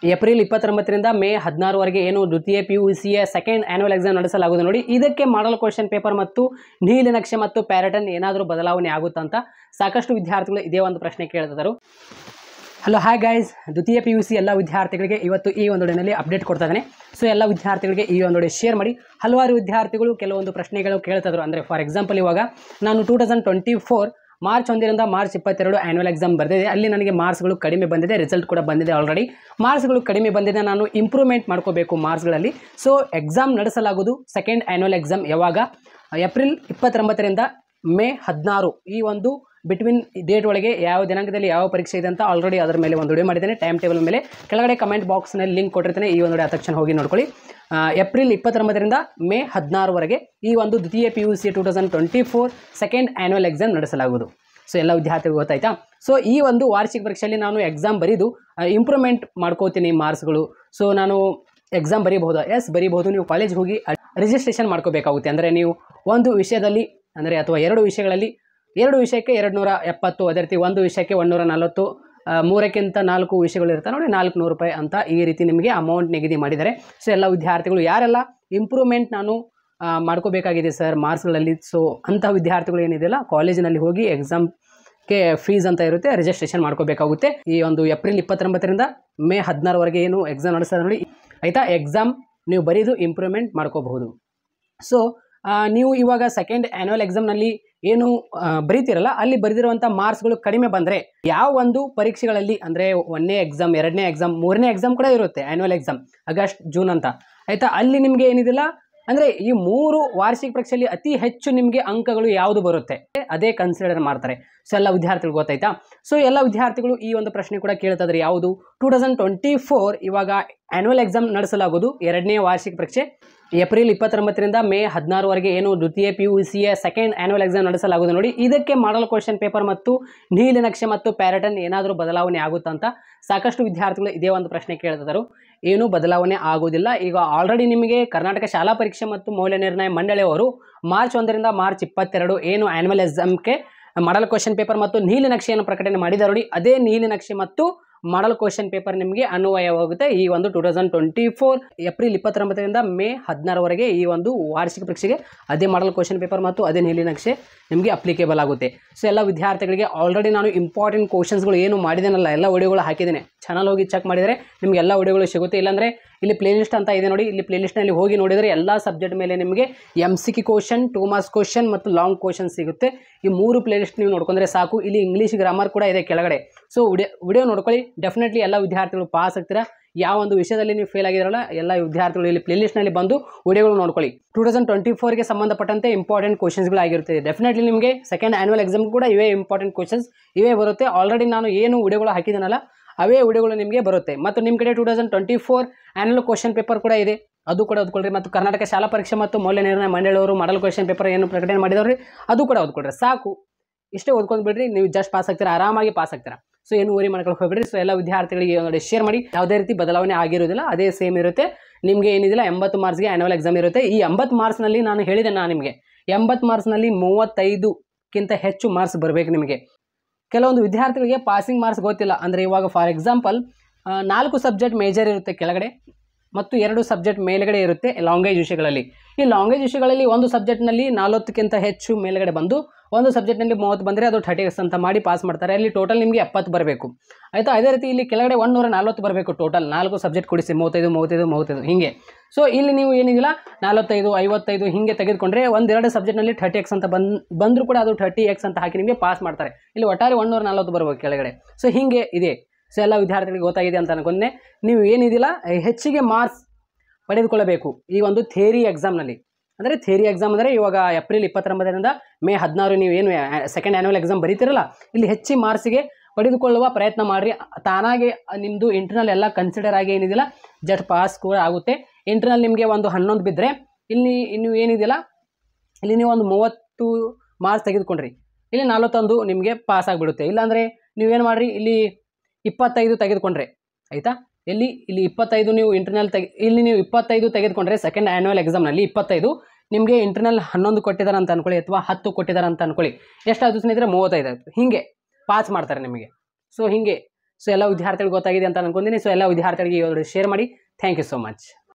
April 29ರಿಂದ May 16ವರೆಗೆ ಏನು ದ್ವಿತೀಯ PUCಯ second annual exam ನಡೆಸಲಾಗುವುದು ನೋಡಿ. ಇದಕ್ಕೆ ಮಾಡಲ್ ಕ್ವೆಶ್ಚನ್ ಪೇಪರ್ ಮತ್ತು ನೀಲನಕ್ಷೆ ಮತ್ತು ಪ್ಯಾಟರ್ನ್ ಏನಾದರೂ ಬದಲಾವಣೆ ಆಗುತ್ತಾ ಅಂತ ಸಾಕಷ್ಟು ವಿದ್ಯಾರ್ಥಿಗಳು ಇದೇ ಒಂದು ಪ್ರಶ್ನೆ ಕೇಳ್ತಿದ್ದರು. ಹಲೋ ಹಾಯ್ ಗೈಸ್, ದ್ವಿತೀಯ PUC ಎಲ್ಲ ವಿದ್ಯಾರ್ಥಿಗಳಿಗೆ ಇವತ್ತು ಈ ಒಂದು ಡೇನಲ್ಲಿ ಅಪ್ಡೇಟ್ ಕೊಡ್ತಾ ಇದ್ದೇನೆ. ಸೊ ಎಲ್ಲ ವಿದ್ಯಾರ್ಥಿಗಳಿಗೆ ಈ ಒಂದು ಡೇ ಶೇರ್ ಮಾಡಿ. ಹಲವಾರು ವಿದ್ಯಾರ್ಥಿಗಳು ಕೆಲವೊಂದು ಪ್ರಶ್ನೆಗಳು ಕೇಳ್ತಿದ್ರು. ಅಂದರೆ ಫಾರ್ ಎಕ್ಸಾಂಪಲ್ ಇವಾಗ ನಾನು 2024 ಮಾರ್ಚ್ 1ರಿಂದ ಮಾರ್ಚ್ 22 ಆ್ಯನ್ಯುವಲ್ ಎಕ್ಸಾಮ್ ಬರೆದಿದೆ. ಅಲ್ಲಿ ನನಗೆ ಮಾರ್ಕ್ಸ್ಗಳು ಕಡಿಮೆ ಬಂದಿದೆ, ರಿಸಲ್ಟ್ ಕೂಡ ಬಂದಿದೆ. ಆಲ್ರೆಡಿ ಮಾರ್ಕ್ಸ್ಗಳು ಕಡಿಮೆ ಬಂದಿದೆ, ನಾನು ಇಂಪ್ರೂವ್ಮೆಂಟ್ ಮಾಡ್ಕೋಬೇಕು ಮಾರ್ಕ್ಸ್ಗಳಲ್ಲಿ. ಸೊ ಎಕ್ಸಾಮ್ ನಡೆಸಲಾಗುವುದು ಸೆಕೆಂಡ್ ಆ್ಯನ್ಯುವಲ್ ಎಕ್ಸಾಮ್ ಯಾವಾಗ, ಏಪ್ರಿಲ್ 29ರಿಂದ ಮೇ 16 ಈ ಒಂದು ಬಿಟ್ವೀನ್ ಡೇಟ್ ಒಳಗೆ ಯಾವ ದಿನಾಂಕದಲ್ಲಿ ಯಾವ ಪರೀಕ್ಷೆ ಇದೆ ಅಂತ ಆಲ್ರೆಡಿ ಅದರ ಮೇಲೆ ಒಂದು ವಿಡಿಯೋ ಮಾಡಿದ್ದೇನೆ. ಟೈಮ್ ಟೇಬಲ್ ಮೇಲೆ ಕೆಳಗಡೆ ಕಮೆಂಟ್ ಬಾಕ್ಸ್ನಲ್ಲಿ ಲಿಂಕ್ ಕೊಟ್ಟಿರ್ತೇನೆ. ಈ ಒಂದು ಆ ತಕ್ಷಣ ಹೋಗಿ ನೋಡ್ಕೊಳ್ಳಿ. ಏಪ್ರಿಲ್ 29ರಿಂದ ಮೇ 16ವರೆಗೆ ಈ ಒಂದು ದ್ವಿತೀಯ PUC 2024 ಸೆಕೆಂಡ್ ಆ್ಯನ್ಯುವಲ್ ಎಕ್ಸಾಮ್ ನಡೆಸಲಾಗುವುದು. ಸೊ ಎಲ್ಲ ವಿದ್ಯಾರ್ಥಿಗಳು ಗೊತ್ತಾಯ್ತಾ. ಸೊ ಈ ಒಂದು ವಾರ್ಷಿಕ ಪರೀಕ್ಷೆಯಲ್ಲಿ ನಾನು ಎಕ್ಸಾಮ್ ಬರೀದು ಇಂಪ್ರೂವ್ಮೆಂಟ್ ಮಾಡ್ಕೋತೀನಿ ಮಾರ್ಕ್ಸ್ಗಳು. ಸೊ ನಾನು ಎಕ್ಸಾಮ್ ಬರೀಬಹುದಾ? ಎಸ್ ಬರೀಬಹುದು. ನೀವು ಕಾಲೇಜ್ ಹೋಗಿ ರಿಜಿಸ್ಟ್ರೇಷನ್ ಮಾಡ್ಕೋಬೇಕಾಗುತ್ತೆ. ಅಂದರೆ ನೀವು ಒಂದು ವಿಷಯದಲ್ಲಿ ಅಂದರೆ ಅಥವಾ ಎರಡು ವಿಷಯಗಳಲ್ಲಿ 2 ವಿಷಯಕ್ಕೆ 270, ಅದೇ ರೀತಿ ಒಂದು ವಿಷಯಕ್ಕೆ 140, 3ಕ್ಕಿಂತ 4 ವಿಷಯಗಳು ಇರ್ತಾವೆ ನೋಡಿ, 400 ರೂಪಾಯಿ ಅಂತ ಈ ರೀತಿ ನಿಮಗೆ ಅಮೌಂಟ್ ನಿಗದಿ ಮಾಡಿದ್ದಾರೆ. ಸೊ ಎಲ್ಲ ವಿದ್ಯಾರ್ಥಿಗಳು ಯಾರೆಲ್ಲ ಇಂಪ್ರೂವ್ಮೆಂಟ್ ನಾನು ಮಾಡ್ಕೋಬೇಕಾಗಿದೆ ಸರ್ ಮಾರ್ಕ್ಸ್ಗಳಲ್ಲಿ, ಸೊ ಅಂಥ ವಿದ್ಯಾರ್ಥಿಗಳು ಏನಿದೆಯಲ್ಲ ಕಾಲೇಜಿನಲ್ಲಿ ಹೋಗಿ ಎಕ್ಸಾಮ್ಗೆ ಫೀಸ್ ಅಂತ ಇರುತ್ತೆ, ರಿಜಿಸ್ಟ್ರೇಷನ್ ಮಾಡ್ಕೋಬೇಕಾಗುತ್ತೆ. ಈ ಒಂದು ಏಪ್ರಿಲ್ 29ರಿಂದ ಮೇ 16ವರೆಗೆ ಏನು ಎಕ್ಸಾಮ್ ನಡೆಸ್ತಾರೆ ನೋಡಿ ಆಯಿತಾ. ಎಕ್ಸಾಮ್ ನೀವು ಬರೀದು ಇಂಪ್ರೂವ್ಮೆಂಟ್ ಮಾಡ್ಕೋಬಹುದು. ಸೊ ನೀವು ಇವಾಗ ಸೆಕೆಂಡ್ ಆ್ಯನ್ಯುವಲ್ ಎಕ್ಸಾಮ್ನಲ್ಲಿ ಏನು ಬರೀತಿರಲ್ಲ, ಅಲ್ಲಿ ಬರೆದಿರುವಂಥ ಮಾರ್ಕ್ಸ್ಗಳು ಕಡಿಮೆ ಬಂದರೆ ಯಾವ ಒಂದು ಪರೀಕ್ಷೆಗಳಲ್ಲಿ ಅಂದರೆ 1ನೇ ಎಕ್ಸಾಮ್, 2ನೇ ಎಕ್ಸಾಮ್, 3ನೇ ಎಕ್ಸಾಮ್ ಕೂಡ ಇರುತ್ತೆ ಆ್ಯನ್ಯುವಲ್ ಎಕ್ಸಾಮ್ ಆಗಸ್ಟ್ ಜೂನ್ ಅಂತ ಆಯಿತಾ. ಅಲ್ಲಿ ನಿಮಗೆ ಏನಿದಿಲ್ಲ ಅಂದರೆ ಈ 3 ವಾರ್ಷಿಕ ಪರೀಕ್ಷೆಯಲ್ಲಿ ಅತಿ ಹೆಚ್ಚು ನಿಮಗೆ ಅಂಕಗಳು ಯಾವುದು ಬರುತ್ತೆ ಅದೇ ಕನ್ಸಿಡರ್ ಮಾಡ್ತಾರೆ. ಸೊ ಎಲ್ಲ ವಿದ್ಯಾರ್ಥಿಗಳು ಗೊತ್ತಾಯ್ತಾ. ಸೊ ಎಲ್ಲ ವಿದ್ಯಾರ್ಥಿಗಳು ಈ ಒಂದು ಪ್ರಶ್ನೆ ಕೂಡ ಕೇಳ್ತಿದ್ರೆ ಯಾವುದು 2024 ಇವಾಗ ಆ್ಯನ್ಯುವಲ್ ಎಕ್ಸಾಮ್ ನಡೆಸಲಾಗುವುದು 2ನೇ ವಾರ್ಷಿಕ ಪರೀಕ್ಷೆ ಏಪ್ರಿಲ್ 29ರಿಂದ ಮೇ 16ವರೆಗೆ ಏನು ದ್ವಿತೀಯ PUCಯ ಸೆಕೆಂಡ್ ಆ್ಯನ್ಯುವಲ್ ಎಕ್ಸಾಮ್ ನಡೆಸಲಾಗುವುದು ನೋಡಿ. ಇದಕ್ಕೆ ಮಾಡಲ್ ಕ್ವೆಶ್ಚನ್ ಪೇಪರ್ ಮತ್ತು ನೀಲನಕ್ಷೆ ಮತ್ತು ಪ್ಯಾಟರ್ನ್ ಏನಾದರೂ ಬದಲಾವಣೆ ಆಗುತ್ತಾ ಅಂತ ಸಾಕಷ್ಟು ವಿದ್ಯಾರ್ಥಿಗಳು ಇದೇ ಒಂದು ಪ್ರಶ್ನೆ ಕೇಳ್ತಿದ್ದರು. ಏನೂ ಬದಲಾವಣೆ ಆಗೋದಿಲ್ಲ. ಈಗ ಆಲ್ರೆಡಿ ನಿಮಗೆ ಕರ್ನಾಟಕ ಶಾಲಾ ಪರೀಕ್ಷೆ ಮತ್ತು ಮೌಲ್ಯ ನಿರ್ಣಯ ಮಂಡಳಿಯವರು ಮಾರ್ಚ್ 1ರಿಂದ ಮಾರ್ಚ್ 22 ಏನು ಆ್ಯನ್ಯುವಲ್ ಎಕ್ಸಾಮ್ಗೆ ಮಾಡಲ್ ಕ್ವೆಶ್ಚನ್ ಪೇಪರ್ ಮತ್ತು ನೀಲನಕ್ಷೆಯನ್ನು ಪ್ರಕಟಣೆ ಮಾಡಿದ್ದಾರೆ ನೋಡಿ, ಅದೇ ನೀಲನಕ್ಷೆ ಮತ್ತು ಮಾಡಲ್ ಕ್ವೆಶ್ಚನ್ ಪೇಪರ್ ನಿಮಗೆ ಅನ್ವಯವಾಗುತ್ತೆ. ಈ ಒಂದು 2024 ಏಪ್ರಿಲ್ 29ರಿಂದ ಮೇ 16ವರೆಗೆ ಈ ಒಂದು ವಾರ್ಷಿಕ ಪರೀಕ್ಷೆಗೆ ಅದೇ ಮಾಡಲ್ ಕ್ವೆಶ್ಚನ್ ಪೇಪರ್ ಮತ್ತು ಅದೇ ನೀಲಿನಕ್ಷೆ ನಿಮಗೆ ಅಪ್ಲಿಕೇಬಲ್ ಆಗುತ್ತೆ. ಸೊ ಎಲ್ಲ ವಿದ್ಯಾರ್ಥಿಗಳಿಗೆ ಆಲ್ರೆಡಿ ನಾನು ಇಂಪಾರ್ಟೆಂಟ್ ಕ್ವಶನ್ಸ್ಗಳು ಏನು ಮಾಡಿದ್ದೇನಲ್ಲ ಎಲ್ಲ ವಿಡಿಯೋಗಳು ಹಾಕಿದ್ದೇನೆ. ಚಾನಲ್ ಹೋಗಿ ಚೆಕ್ ಮಾಡಿದರೆ ನಿಮಗೆ ಎಲ್ಲ ವಿಡಿಯೋಗಳು ಸಿಗುತ್ತೆ. ಇಲ್ಲಾಂದರೆ ಇಲ್ಲಿ ಪ್ಲೇಲಿಸ್ಟ್ ಅಂತ ಇದೆ ನೋಡಿ, ಇಲ್ಲಿ ಪ್ಲೇಲಿಸ್ಟ್ನಲ್ಲಿ ಹೋಗಿ ನೋಡಿದರೆ ಎಲ್ಲ ಸಬ್ಜೆಕ್ಟ್ ಮೇಲೆ ನಿಮಗೆ MCQ ಕ್ವಶನ್, 2 ಮಾರ್ಕ್ಸ್ ಕ್ವಶನ್ ಮತ್ತು ಲಾಂಗ್ ಕ್ವಶನ್ ಸಿಗುತ್ತೆ. ಈ 3 ಪ್ಲೇಲಿಸ್ಟ್ ನೀವು ನೋಡ್ಕೊಂಡ್ರೆ ಸಾಕು. ಇಲ್ಲಿ ಇಂಗ್ಲೀಷ್ ಗ್ರಾಮರ್ ಕೂಡ ಇದೆ ಕೆಳಗಡೆ. ಸೊ ವಿಡಿಯೋ ನೋಡ್ಕೊಳ್ಳಿ, ಡೆಫಿನೆಟ್ಲಿ ಎಲ್ಲ ವಿದ್ಯಾರ್ಥಿಗಳು ಪಾಸ್ ಆಗ್ತೀರಾ. ಯಾವ ಒಂದು ವಿಷಯದಲ್ಲಿ ನೀವು ಫೇಲ್ ಆಗಿರಲ್ಲ ಎಲ್ಲ ವಿದ್ಯಾರ್ಥಿಗಳು ಇಲ್ಲಿ ಪ್ಲೇಲಿಸ್ಟ್ನಲ್ಲಿ ಬಂದು ವಿಡಿಯೋಗಳು ನೋಡ್ಕೊಳ್ಳಿ. 2024ಗೆ ಸಂಬಂಧಪಟ್ಟಂತೆ ಇಂಪಾರ್ಟೆಂಟ್ ಕ್ವಶನ್ಸ್ಗಳು ಆಗಿರ್ತದೆ. ಡೆಫಿನೆಟ್ಲಿ ನಿಮಗೆ ಸೆಕೆಂಡ್ ಆ್ಯನ್ಯುವಲ್ ಎಕ್ಸಾಮ್ ಕೂಡ ಇವೇ ಇಂಪಾರ್ಟೆಂಟ್ ಕ್ವಶನ್ಸ್ ಇವೇ ಬರುತ್ತೆ. ಆಲ್ರೆಡಿ ನಾನು ಏನು ವಿಡಿಯೋಗಳು ಹಾಕಿದ್ದೀನಲ್ಲ ಅವೇ ವಿಡಿಯೋಗಳು ನಿಮಗೆ ಬರುತ್ತೆ. ಮತ್ತು ನಿಮ್ಮ ಕಡೆ 2024 ಆ್ಯನ್ಯುವಲ್ ಕ್ವಶನ್ ಪೇಪರ್ ಕೂಡ ಇದೆ, ಅದು ಕೂಡ ಓದ್ಕೊಳ್ರಿ. ಮತ್ತು ಕರ್ನಾಟಕ ಶಾಲಾ ಪರೀಕ್ಷೆ ಮತ್ತು ಮೌಲ್ಯ ನಿರ್ಣಯ ಮಂಡಳಿಯವರು ಮಾಡಲ್ ಕ್ವಶನ್ ಪೇಪರ್ ಏನು ಪ್ರಕಟಣೆ ಮಾಡಿದವ್ರಿ ಅದು ಕೂಡ ಓದ್ಕೊಳ್ರಿ. ಸಾಕು, ಇಷ್ಟೇ ಓದ್ಕೊಂಡು ಬಿಡ್ರಿ, ನೀವು ಜಸ್ಟ್ ಪಾಸ್ ಆಗ್ತೀರಾ, ಆರಾಮಾಗಿ ಪಾಸ್ ಆಗ್ತೀರಾ. ಸೊ ಏನು ವರಿ ಮಾಡ್ಕೊಂಡು ಹೋಗ್ಬಿಡ್ರಿ. ಸೊ ಎಲ್ಲ ವಿದ್ಯಾರ್ಥಿಗಳಿಗೆ ನೋಡಿ ಶೇರ್ ಮಾಡಿ. ಯಾವುದೇ ರೀತಿ ಬದಲಾವಣೆ ಆಗಿರೋದಿಲ್ಲ, ಅದೇ ಸೇಮ್ ಇರುತ್ತೆ. ನಿಮಗೆ ಏನಿದಿಲ್ಲ 80 ಮಾರ್ಕ್ಸ್ಗೆ ಆ್ಯನ್ಯುವಲ್ ಎಕ್ಸಾಮ್ ಇರುತ್ತೆ. ಈ 80 ಮಾರ್ಕ್ಸ್ನಲ್ಲಿ ನಾನು ಹೇಳಿದೆ, ನಾನು ನಿಮಗೆ 80 ಮಾರ್ಕ್ಸ್ನಲ್ಲಿ 35ಕ್ಕಿಂತ ಹೆಚ್ಚು ಮಾರ್ಕ್ಸ್ ಬರಬೇಕು ನಿಮಗೆ. ಕೆಲವೊಂದು ವಿದ್ಯಾರ್ಥಿಗಳಿಗೆ ಪಾಸಿಂಗ್ ಮಾರ್ಕ್ಸ್ ಗೊತ್ತಿಲ್ಲ. ಅಂದರೆ ಇವಾಗ ಫಾರ್ ಎಕ್ಸಾಂಪಲ್ 4 ಸಬ್ಜೆಕ್ಟ್ ಮೇಜರ್ ಇರುತ್ತೆ ಕೆಳಗಡೆ ಮತ್ತು 2 ಸಬ್ಜೆಕ್ಟ್ ಮೇಲ್ಗಡೆ ಇರುತ್ತೆ ಲಾಂಗ್ವೇಜ್ ವಿಷಯಗಳಲ್ಲಿ. ಈ ಲಾಂಗ್ವೇಜ್ ವಿಷಯಗಳಲ್ಲಿ ಒಂದು ಸಬ್ಜೆಕ್ಟ್ನಲ್ಲಿ 40ಕ್ಕಿಂತ ಹೆಚ್ಚು ಮೇಲ್ಗಡೆ ಬಂದು ಒಂದು ಸಬ್ಜೆಕ್ಟ್ನಲ್ಲಿ 30 ಬಂದರೆ ಅದು 30x ಅಂತ ಮಾಡಿ ಪಾಸ್ ಮಾಡ್ತಾರೆ. ಅಲ್ಲಿ ಟೋಟಲ್ ನಿಮಗೆ 70 ಬರಬೇಕು ಆಯಿತಾ. ಅದೇ ರೀತಿ ಇಲ್ಲಿ ಕೆಳಗಡೆ 140 ಬರಬೇಕು ಟೋಟಲ್ 4 ಸಬ್ಜೆಕ್ಟ್ ಕೂಡಿಸಿ 35 ಹೀಗೆ. ಸೊ ಇಲ್ಲಿ ನೀವು ಏನಿದಿಲ್ಲ 45, 55 ಹೀಗೆ ತೆಗೆದುಕೊಂಡ್ರೆ 1-2 ಸಬ್ಜೆಕ್ಟ್ನಲ್ಲಿ 30x ಅಂತ ಬಂದರೂ ಕೂಡ ಅದು 30x ಅಂತ ಹಾಕಿ ನಿಮಗೆ ಪಾಸ್ ಮಾಡ್ತಾರೆ. ಇಲ್ಲಿ ಒಟ್ಟಾರೆ 140 ಬರಬೇಕು ಕೆಳಗಡೆ. ಸೊ ಹೀಗೆ ಇದೆ. ಸೊ ಎಲ್ಲ ವಿದ್ಯಾರ್ಥಿಗಳಿಗೆ ಗೊತ್ತಾಗಿದೆ ಅಂತ ಅನ್ಕೊಂಡೆ. ನೀವು ಏನಿದಿಲ್ಲ ಹೆಚ್ಚಿಗೆ ಮಾರ್ಕ್ಸ್ ಪಡೆದುಕೊಳ್ಳಬೇಕು ಈ ಒಂದು ಥಿಯರಿ ಎಕ್ಸಾಮ್ನಲ್ಲಿ. ಅಂದರೆ ಥಿಯರಿ ಎಕ್ಸಾಮ್ ಅಂದರೆ ಇವಾಗ ಏಪ್ರಿಲ್ 29ರಿಂದ ಮೇ 16 ನೀವು ಏನು ಸೆಕೆಂಡ್ ಆ್ಯನ್ಯುವಲ್ ಎಕ್ಸಾಮ್ ಬರೀತಿರಲ್ಲ, ಇಲ್ಲಿ ಹೆಚ್ಚಿನ ಮಾರ್ಕ್ಸಿಗೆ ಪಡೆದುಕೊಳ್ಳುವ ಪ್ರಯತ್ನ ಮಾಡಿರಿ. ತಾನಾಗೆ ನಿಮ್ಮದು ಇಂಟರ್ನಲ್ ಎಲ್ಲ ಕನ್ಸಿಡರ್ ಆಗಿ ಏನಿದಿಲ್ಲ ಜಸ್ಟ್ ಪಾಸ್ ಕೂಡ ಆಗುತ್ತೆ. ಇಂಟರ್ನಲ್ ನಿಮಗೆ ಒಂದು 11 ಬಿದ್ದರೆ ಇಲ್ಲಿ ನೀವು ಏನಿದಿಲ್ಲ ಇಲ್ಲಿ ನೀವು ಒಂದು 30 ಮಾರ್ಕ್ಸ್ ತೆಗೆದುಕೊಂಡ್ರಿ, ಇಲ್ಲಿ 41 ನಿಮಗೆ ಪಾಸ್ ಆಗಿಬಿಡುತ್ತೆ. ಇಲ್ಲಾಂದರೆ ನೀವೇನು ಮಾಡಿರಿ, ಇಲ್ಲಿ 25 ತೆಗೆದುಕೊಂಡ್ರೆ ಆಯಿತಾ. ಇಲ್ಲಿ 25 ನೀವು ಇಂಟರ್ನಲ್ ಇಲ್ಲಿ ನೀವು 25 ತೆಗೆದುಕೊಂಡ್ರೆ ಸೆಕೆಂಡ್ ಆ್ಯನ್ಯುವಲ್ ಎಕ್ಸಾಮ್ನಲ್ಲಿ 25 ನಿಮಗೆ ಇಂಟರ್ನಲ್ 11 ಕೊಟ್ಟಿದ್ದಾರೆ ಅಂತ ಅನ್ಕೊಳ್ಳಿ, ಅಥವಾ 10 ಕೊಟ್ಟಿದ್ದಾರೆ ಅಂತ ಅನ್ಕೊಳ್ಳಿ. ಎಷ್ಟಾಯಿತು ಸ್ನೇಹಿತರೆ? 35 ಆಯಿತು. ಹೀಗೆ ಪಾಸ್ ಮಾಡ್ತಾರೆ ನಿಮಗೆ. ಸೊ ಹೀಗೆ ಸೊ ಎಲ್ಲ ವಿದ್ಯಾರ್ಥಿಗಳು ಗೊತ್ತಾಗಿದೆ ಅಂತ ಅನ್ಕೊಂತೀನಿ. ಸೊ ಎಲ್ಲ ವಿದ್ಯಾರ್ಥಿಗಳಿಗೆ ಶೇರ್ ಮಾಡಿ. Thank you so much.